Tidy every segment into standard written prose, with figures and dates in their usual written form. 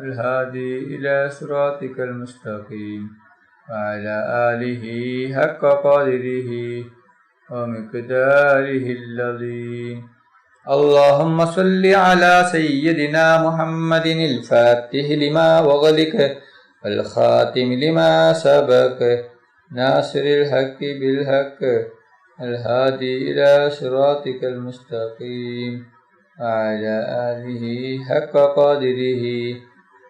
الهادي إلى صراطك المستقيم وعلى آله حق قدره ومقداره العظيم. اللهم صل على سيدنا محمد الفاتح لما أغلق والخاتم لما سبق ناصر الحق بالحق الهادي إلى صراطك المستقيم وعلى آله حق قدره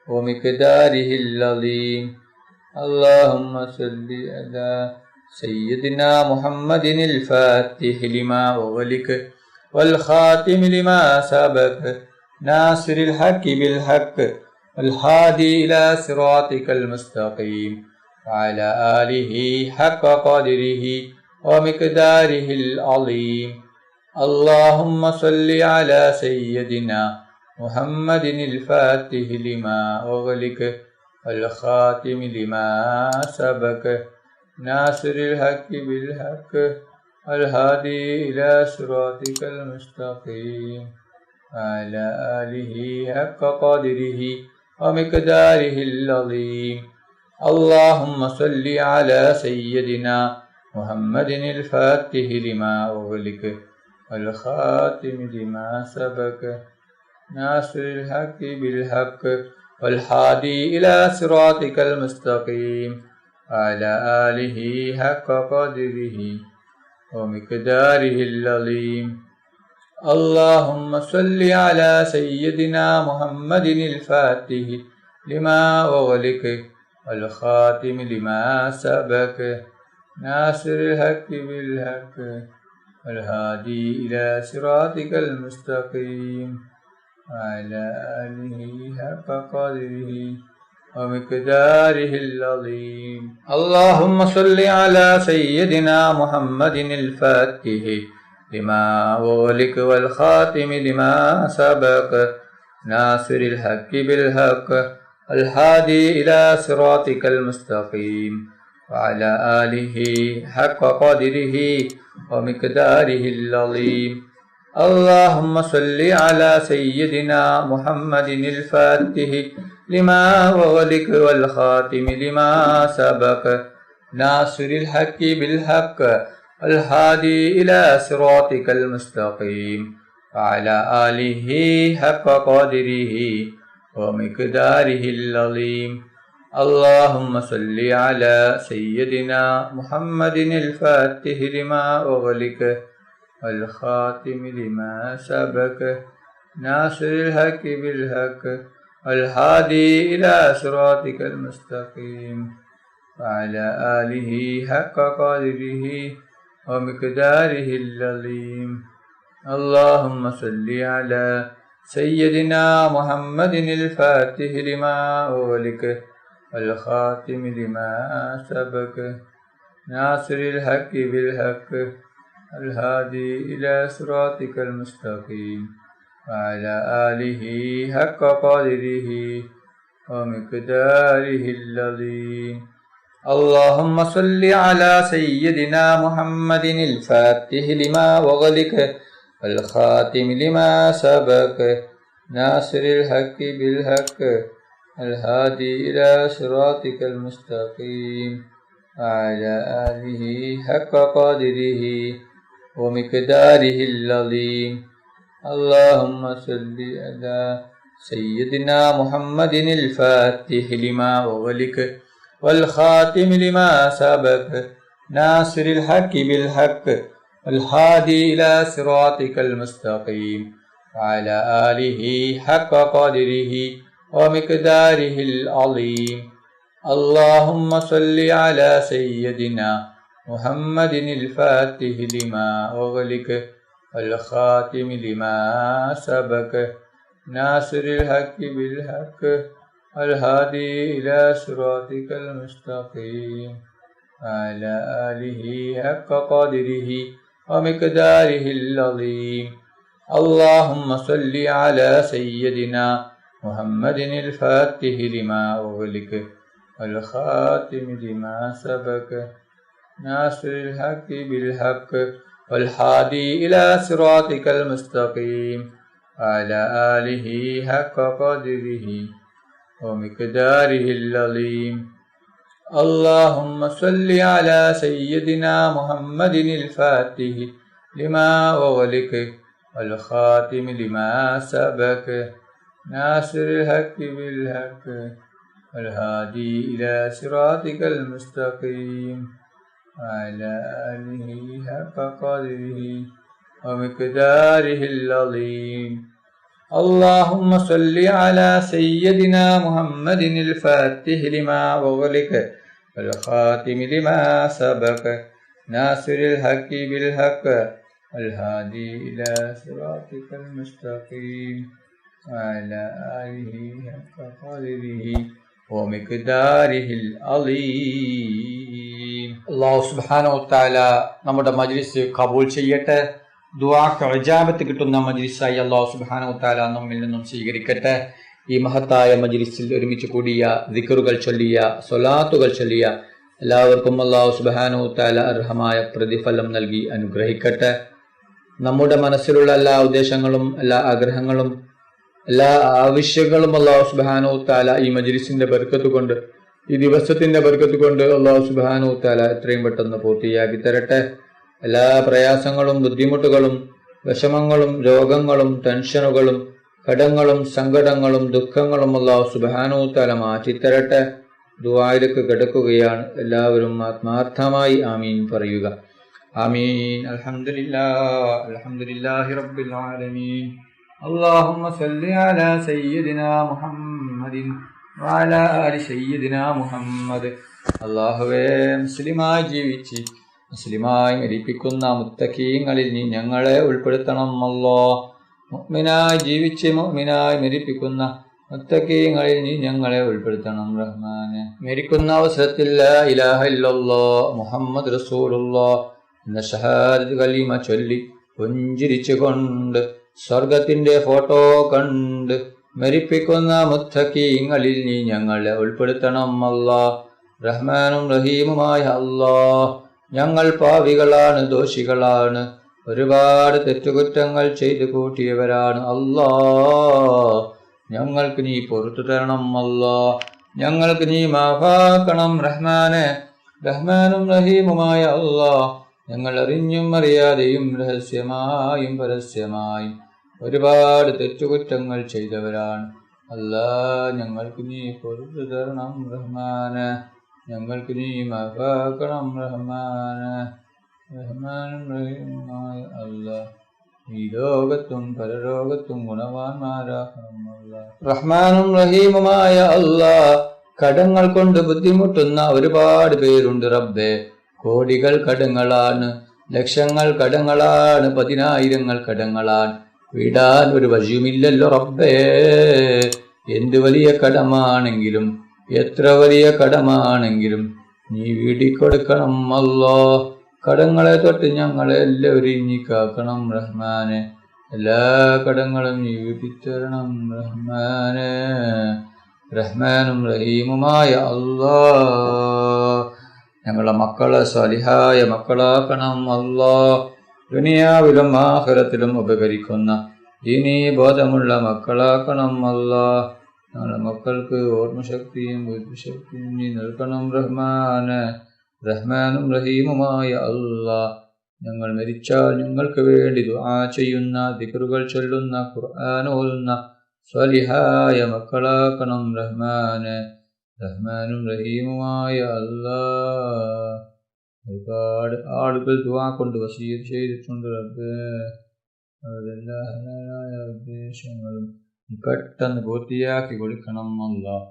ومقداره العظيم. اللهم صل على سيدنا محمد الفاتح لما أغلق والخاتم لما سبق ناصر الحق بالحق الهادي إلى صراطك المستقيم وعلى آله حق قدره ومقداره العظيم. اللهم صل على سيدنا محمد الفاتح لما أغلق والخاتم لما سبق ناصر الحق بالحق الهادي إلى صراطك المستقيم وعلى آله حق قدره ومقداره العظيم. اللهم صل على سيدنا محمد الفاتح لما أغلق والخاتم لما سبق ناصر الحق بالحق والهادي إلى صراطك المستقيم وعلى آله حق قدره ومقداره العظيم. اللهم صل على سيدنا محمد الفاتح لما أغلق والخاتم لما سبق ناصر الحق بالحق والهادي إلى صراطك المستقيم وعلى آله حق قدره ومقداره العظيم. اللهم صل على سيدنا محمد الفاتح لما أغلق والخاتم لما سبق ناصر الحق بالحق الهادي إلى صراطك المستقيم وعلى آله حق قدره ومقداره العظيم. اللهم صل على سيدنا محمد الفاتح لما أغلق والخاتم لما سبق ناصر الحق بالحق الهادي إلى صراطك المستقيم وعلى آله حق قدره ومقداره العظيم. اللهم صل على سيدنا محمد الفاتح لما أغلق والخاتم لما سبق ناصر الحق بالحق الهادي إلى صراطك المستقيم وعلى آله حق قدره ومقداره العظيم. اللهم صل على سيدنا محمد الفاتح لما أغلق والخاتم لما سبق ناصر الحق بالحق الهادي إلى صراطك المستقيم وعلى آله حق قدره ومقداره العظيم. اللهم صل على سيدنا محمد الفاتح لما أغلق والخاتم لما سبق ناصر الحق بالحق الهادي إلى صراطك المستقيم وعلى آله حق قدره ومقداره العظيم. اللهم صل على سيدنا محمد الفاتح لما أغلق والخاتم لما سبق ناصر الحق بالحق الهادي إلى صراطك المستقيم وعلى آله حق قدره ومقداره العظيم. اللهم صل على سيدنا محمد الفاتح لما أغلق والخاتم لما سبق ناصر الحق بالحق الهادي إلى صراطك المستقيم وعلى آله حق قدره ومقداره العظيم. اللهم صل على سيدنا محمد الفاتح لما أغلق والخاتم لما سبق ناصر الحق بالحق والهادي إلى صراطك المستقيم وعلى آله حق قدره ومقداره العظيم. اللهم صل على سيدنا محمد الفاتح لما أغلق والخاتم لما سبق ناصر الحق بالحق والهادي إلى صراطك المستقيم وعلى آله حق قدره ومقداره العظيم. اللهم صل على سيدنا محمد الفاتح لما أغلق والخاتم لما سبق ناصر الحق بالحق والهادي إلى صراطك المستقيم وعلى آله حق قدره ومقداره العظيم. അല്ലാഹു സുബ്ഹാനഹു വ തആല നമ്മുടെ മജ്ലിസ് കബൂൽ ചെയ്യട്ടെ. ദുആക്ക് ഇജാബത്ത് കിട്ടുന്ന മജ്ലിസായി അല്ലാഹു സുബ്ഹാനഹു വ തആല നമ്മിൽ നിന്നും സ്വീകരിക്കട്ടെ. ഈ മഹത്തായ മജ്ലിസിൽ ഒരുമിച്ച് കൂടിയ ദിക്റുകൾ ചൊല്ലിയ സ്വലാത്തുകൾ ചൊല്ലിയ എല്ലാവർക്കും അല്ലാഹു സുബ്ഹാനഹു വ തആല അർഹമായ പ്രതിഫലം നൽകി അനുഗ്രഹിക്കട്ടെ. നമ്മുടെ മനസ്സിലുള്ള എല്ലാ ഉദ്ദേശങ്ങളും എല്ലാ ആഗ്രഹങ്ങളും എല്ലാ ആവശ്യങ്ങളും അല്ലാഹു സുബ്ഹാനഹു വ തആല ഈ മജ്ലിസിന്റെ ബർക്കത്ത് കൊണ്ട് ഈ ദിവസത്തിന്റെ ബർക്കത്ത് കൊണ്ട് അല്ലാഹു സുബ്ഹാനഹു വ തആല എത്രയും പെട്ടെന്ന് പൂർത്തിയാക്കി തരട്ടെ. എല്ലാ പ്രയാസങ്ങളും ബുദ്ധിമുട്ടുകളും വിഷമങ്ങളും രോഗങ്ങളും ടെൻഷനുകളും കടങ്ങളും സങ്കടങ്ങളും ദുഃഖങ്ങളും അല്ലാഹു സുബ്ഹാനഹു വ തആല മാറ്റിത്തരട്ടെ. ദുആയിലേക്ക് കിടക്കുകയാണ്. എല്ലാവരും ആത്മാർത്ഥമായി ആമീൻ പറയുക. ആമീൻ. അൽഹംദുലില്ലാഹി റബ്ബിൽ ആലമീൻ. اللهم صل على سيدنا محمد وعلى آل سيدنا محمد. അല്ലാഹുവേ, മുസ്ലിമായി ജീവിച്ച് മുസ്ലിമായി മരിപ്പിക്കുന്ന മുത്തഖീങ്ങളിൽ നീ ഞങ്ങളെ ഉൾപ്പെടുത്തണം. അല്ലാഹ്, മുഅ്മിനായി ജീവിച്ച് മുഅ്മിനായി മരിപ്പിക്കുന്ന മുത്തഖീങ്ങളിൽ നീ ഞങ്ങളെ ഉൾപ്പെടുത്തണം റഹ്മാനെ. മരിക്കുന്ന അവസരത്തിൽ ലാ ഇലാഹ ഇല്ലല്ലാഹ് മുഹമ്മദ് റസൂലുള്ളാഹ് എന്ന ഷഹാദത്ത് കലിമ ചൊല്ലി പുഞ്ചിരിച്ചുകൊണ്ട് സ്വർഗത്തിന്റെ ഫോട്ടോ കണ്ട് മരിപ്പിക്കുന്ന മുത്തഖീങ്ങളിൽ നീ ഞങ്ങളെ ഉൾപ്പെടുത്തണം. അല്ലാഹ്, റഹ്മാനും റഹീമുമായ അല്ലാഹ്, ഞങ്ങൾ പാവികളാണ്, ദോഷികളാണ്, ഒരുപാട് തെറ്റുകുറ്റങ്ങൾ ചെയ്തു കൂട്ടിയവരാണ്. അല്ലാഹ്, ഞങ്ങൾക്ക് നീ പൊറുത്തു തരണം. അല്ലാഹ്, ഞങ്ങൾക്ക് നീ മാഫാക്കണം റഹ്മാനെ. റഹ്മാനും റഹീമുമായ അല്ലാഹ്, ഞങ്ങൾ അറിഞ്ഞും അറിയാതെയും രഹസ്യമായും പരസ്യമായും ഒരുപാട് തെറ്റുകുറ്റങ്ങൾ ചെയ്തവരാണ്. അല്ലാഹ്, ഞങ്ങൾക്ക് നീ പൊറുത്തു തരണം റഹ്മാനെ. ഞങ്ങൾക്ക് നീ മാഫാക്കണം റഹ്മാനെ. റഹ്മാനും റഹീമുമായ അല്ലാഹ്, ഈ ലോകത്തും പരലോകത്തും ഗുണവാന്മാരാക്കണം അല്ലാഹ്. റഹ്മാനും റഹീമുമായ അല്ലാഹ്, കടങ്ങൾ കൊണ്ട് ബുദ്ധിമുട്ടുന്ന ഒരുപാട് പേരുണ്ട് റബ്ബേ. കോടികൾ കടങ്ങളാണ്, ലക്ഷങ്ങൾ കടങ്ങളാണ്, പതിനായിരങ്ങൾ കടങ്ങളാണ്. വിടാൻ ഒരു വഴിയുമില്ലല്ലോ റബ്ബേ. എന്ത് വലിയ കടമാണെങ്കിലും എത്ര വലിയ കടമാണെങ്കിലും നീ വീടിക്കൊടുക്കണം. അല്ലാഹ്, കടങ്ങളെ തൊട്ട് ഞങ്ങളെ എല്ലാവരും നീ കാക്കണം റഹ്മാനെ. എല്ലാ കടങ്ങളും നീ വീട്ടിത്തരണം റഹ്മാനെ. റഹ്മാനും റഹീമുമായ അല്ലാഹ്, ഞങ്ങളുടെ മക്കളെ സാലിഹായ മക്കളാക്കണം. അല്ലാഹ്, ദുനിയാവിലും ആഖിറത്തിലും ഉപകരിക്കുന്ന ദീനീ ബോധമുള്ള മക്കളാക്കണം. അല്ലാഹ്, ഞങ്ങളുടെ മക്കൾക്ക് ഓർമ്മശക്തിയും ബുദ്ധിശക്തിയും നീ നൽകണം റഹ്മാനെ. റഹ്മാനും റഹീമുമായ അല്ലാഹ്, ഞങ്ങൾ മരിച്ചാൽ ഞങ്ങൾക്ക് വേണ്ടി ദുആ ചെയ്യുന്ന, ദിക്റുകൾ ചൊല്ലുന്ന, ഖുർആൻ ഓതുന്ന സാലിഹായ മക്കളാക്കണം റഹ്മാനെ. റഹ്മാനും റഹീമുമായ അല്ലാഹ്, ഒരുപാട് ആളുകൾ ദുആ കൊണ്ട് വസിയ്യത്ത് ചെയ്തിട്ടുണ്ട് റബ്ബേ. അവരെല്ലാ ഹലാലായ ഉദ്ദേശങ്ങളും പെട്ടെന്ന് പൂർത്തിയാക്കി കൊടുക്കണം. അല്ലാഹ്,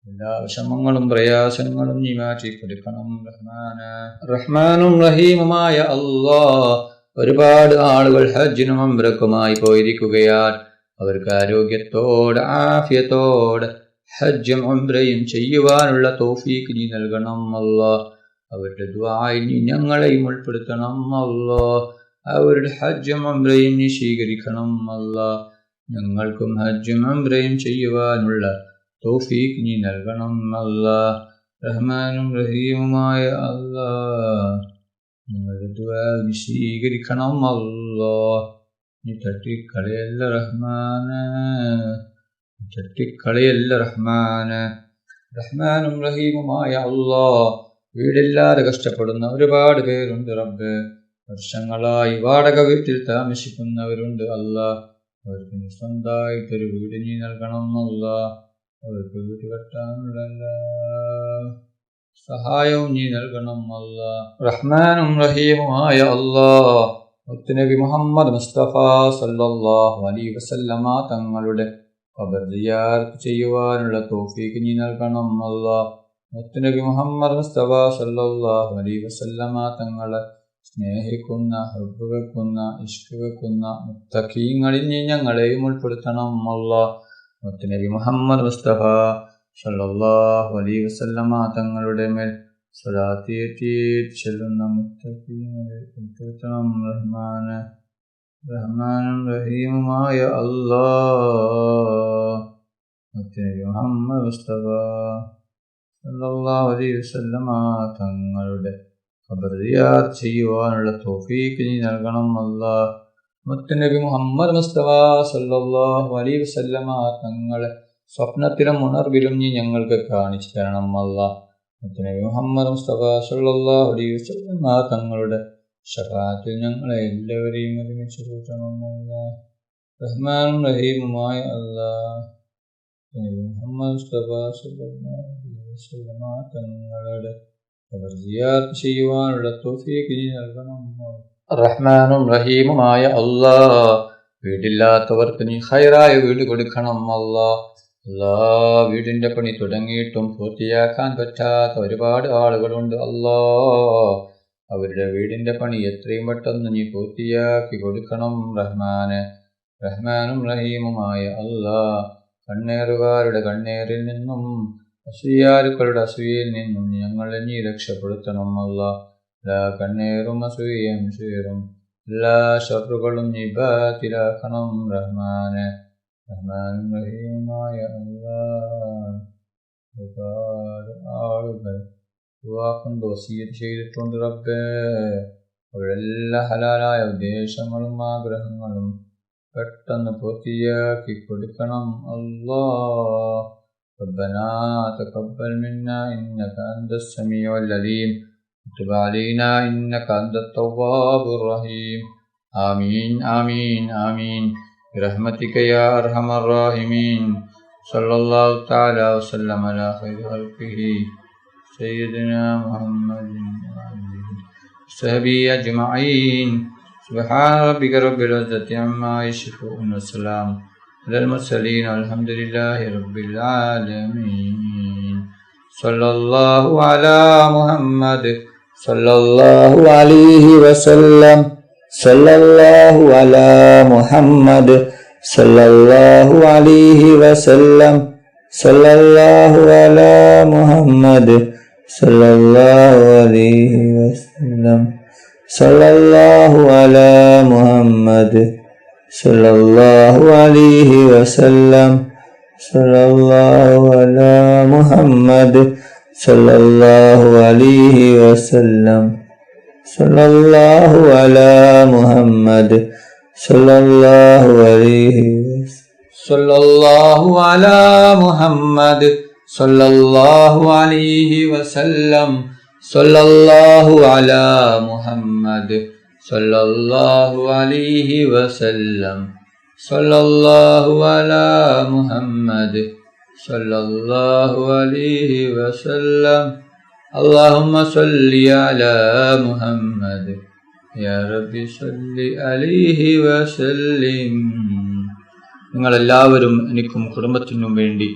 എല്ലാ വിഷമങ്ങളും പ്രയാസങ്ങളും നീ മാറ്റി കൊടുക്കണം റഹ്മാനെ. റഹ്മാനും റഹീമുമായ അല്ലാഹ്, ഒരുപാട് ആളുകൾ ഹജ്ജിനും ഉംറക്കുമായി പോയിരിക്കുകയാണ്. അവർക്ക് ആരോഗ്യത്തോടെ ആഫിയത്തോടെ ഹജ്ജും ഉംറയും ചെയ്യുവാനുള്ള തൗഫീഖ് നീ നൽകണം. അല്ലാഹ്, അവരുടെ ദുആയിൽ നീ ഞങ്ങളെയും ഉൾപ്പെടുത്തണം. അല്ലാഹ്, അവരുടെ ഹജ്ജും ഉംറയും നീ സ്വീകരിക്കണം. അല്ലാഹ്, ഞങ്ങൾക്കും ഹജ്ജും ഉംറയും ചെയ്യുവാനുള്ള തൗഫീഖ് നീ നൽകണം. അല്ലാഹ്, റഹ്മാനും റഹീമുമായ അല്ലാഹ്, ഞങ്ങളുടെ ദുആ നീ സ്വീകരിക്കണം. അല്ലാഹ്, നീ തട്ടിക്കളയല്ല റഹ്മാനെ. ചട്ടിക്കളിയല്ല റഹ്മാന്. റഹ്മാനും റഹീമുമായ അല്ലാഹ്, വീടില്ലാതെ കഷ്ടപ്പെടുന്ന ഒരുപാട് പേരുണ്ട് റബ്ബ്. വർഷങ്ങളായി വാടക വീട്ടിൽ താമസിക്കുന്നവരുണ്ട് അല്ലാഹ്. അവർക്ക് നീ സ്വന്തമായിട്ടൊരു വീട് നീ നൽകണം അല്ലാഹ്. അവർക്ക് വീട് കെട്ടാനുള്ള സഹായവും നീ നൽകണം അല്ലാഹ്. റഹ്മാനും റഹീമുമായ അല്ലാഹ്, മുത്തുനബി മുഹമ്മദ് മുസ്തഫ സല്ലല്ലാഹു അലൈഹി വസല്ലമ തങ്ങളുടെ ഖബർ സിയാറത്ത് ചെയ്യുവാനുള്ള തൗഫീഖ് നീ നൽകണം അല്ലാഹ്. മുത്തുനബി മുഹമ്മദ് മുസ്തഫ സല്ലല്ലാഹു അലൈഹി വസല്ലമ തങ്ങളെ സ്നേഹിക്കുന്ന, ഹബ്ബ് വെക്കുന്ന, ഇഷ്ക് വെക്കുന്ന മുത്തഖീങ്ങളിൽ നീ ഞങ്ങളെയും ഉൾപ്പെടുത്തണം അല്ലാഹ്. മുത്തുനബി മുഹമ്മദ് മുസ്തഫ സല്ലല്ലാഹു അലൈഹി വസല്ലമ തങ്ങളുടെ മേൽ സ്വലാത്ത് ചൊല്ലുന്ന മുത്തഖീങ്ങളെ ഉൾപ്പെടുത്തണം റഹ്മാനെ. റഹ്മാനും റഹീമുമായ അല്ലാഹ്, മുത്തുനബി മുഹമ്മദ് മുസ്തഫ സല്ലല്ലാഹു അലൈഹി വസല്ലമ തങ്ങളുടെ ഖബർ സിയാറത്ത് ചെയ്യുവാനുള്ള തൗഫീഖ് നീ നൽകണം അല്ലാഹ്. മുത്തുനബി മുഹമ്മദ് മുസ്തഫ സല്ലല്ലാഹു അലൈഹി വസല്ലമ തങ്ങളെ സ്വപ്നത്തിലും ഉണർവിലും നീ ഞങ്ങൾക്ക് കാണിച്ചു തരണം അല്ലാഹ്. മുത്തുനബി മുഹമ്മദ് മുസ്തഫ സല്ലല്ലാഹു അലൈഹി വസല്ലമ തങ്ങളുടെ ശഫാഅത്തിൽ ഞങ്ങളെ എല്ലാവരെയും ഒരുമിച്ച് കൂട്ടണം അല്ലാഹ്. റഹ്മാനും റഹീമുമായ അല്ലാഹ്, മുഹമ്മദ് മുസ്തഫ സല്ലല്ലാഹു അലൈഹി വസല്ലമ തങ്ങളുടെ ഖബർ സിയാറത്ത് ചെയ്യുവാനുള്ള തൗഫീഖ് നീ നൽകണം. റഹ്മാനും റഹീമുമായ അല്ലാഹ്, വീടില്ലാത്തവർക്ക് നീ ഖൈറായ വീട് കൊടുക്കണം അല്ലാഹ്. അല്ലാഹ്, വീടിന്റെ പണി തുടങ്ങിയിട്ടും പൂർത്തിയാക്കാൻ പറ്റാത്ത ഒരുപാട് ആളുകളുണ്ട് അല്ലാഹ്. അവരുടെ വീടിന്റെ പണി എത്രയും പെട്ടെന്ന് നീ പൂർത്തിയാക്കി കൊടുക്കണം റഹ്മാനെ. റഹ്മാനും റഹീമുമായ അല്ലാഹ്, കണ്ണേറുകാരുടെ കണ്ണേറിൽ നിന്നും അസൂയാലുക്കളുടെ അസൂയയിൽ നിന്നും ഞങ്ങളെ നീ രക്ഷപ്പെടുത്തണം അല്ലാഹ്. എല്ലാ കണ്ണേറും അസൂയയും ഷേറും എല്ലാ ശത്രുക്കളും നീ ബാത്തിലാക്കണം റഹ്മാനെ. റഹ്മാനും റഹീമുമായ അല്ലാഹ്, ഒരുപാട് ആളുകൾ കൊണ്ട് വസിയ്യത്ത് ചെയ്തിട്ടുണ്ട് റബ്ബേ. അവരെല്ലാ ഹലാലായ ഉദ്ദേശങ്ങളും ആഗ്രഹങ്ങളും പെട്ടെന്ന് പൂർത്തിയാക്കി കൊടുക്കണം അല്ലാഹ്. ربنا تقبل منا إنك أنت السميع العليم وتب علينا إنك أنت التواب الرحيم. آمين آمين آمين برحمتك يا أرحم الراحمين. صلى الله تعالى وسلم على خير خلقه سيدنا محمد وآله وصحبه أجمعين. سبحان ربك رب العزة عما يصفون والسلام على المرسلين والحمد لله رب العالمين. صلى الله على محمد صلى الله عليه وسلم. صلى الله على محمد صلى الله عليه وسلم. صلى الله على محمد صلى الله عليه وسلم. صلى الله على محمد صلى الله عليه وسلم. صلى الله على محمد صلى الله عليه وسلم. صلى الله على محمد صلى الله عليه وسلم. صلى الله على محمد صلى الله عليه وسلم. صلى الله على محمد صلى الله عليه وسلم. صلى الله على محمد صلى الله عليه وسلم. اللهم صل على محمد يا ربي صل عليه وسلم. നിങ്ങളെല്ലാവരും എനിക്കും കുടുംബത്തിനും വേണ്ടി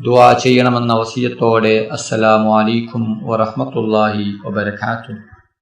ദുആ ചെയ്യണമെന്ന വസിയത്തോടെ അസ്സലാമു അലൈക്കും വറഹ്മത്തുള്ളാഹി വബറകാതുഹു.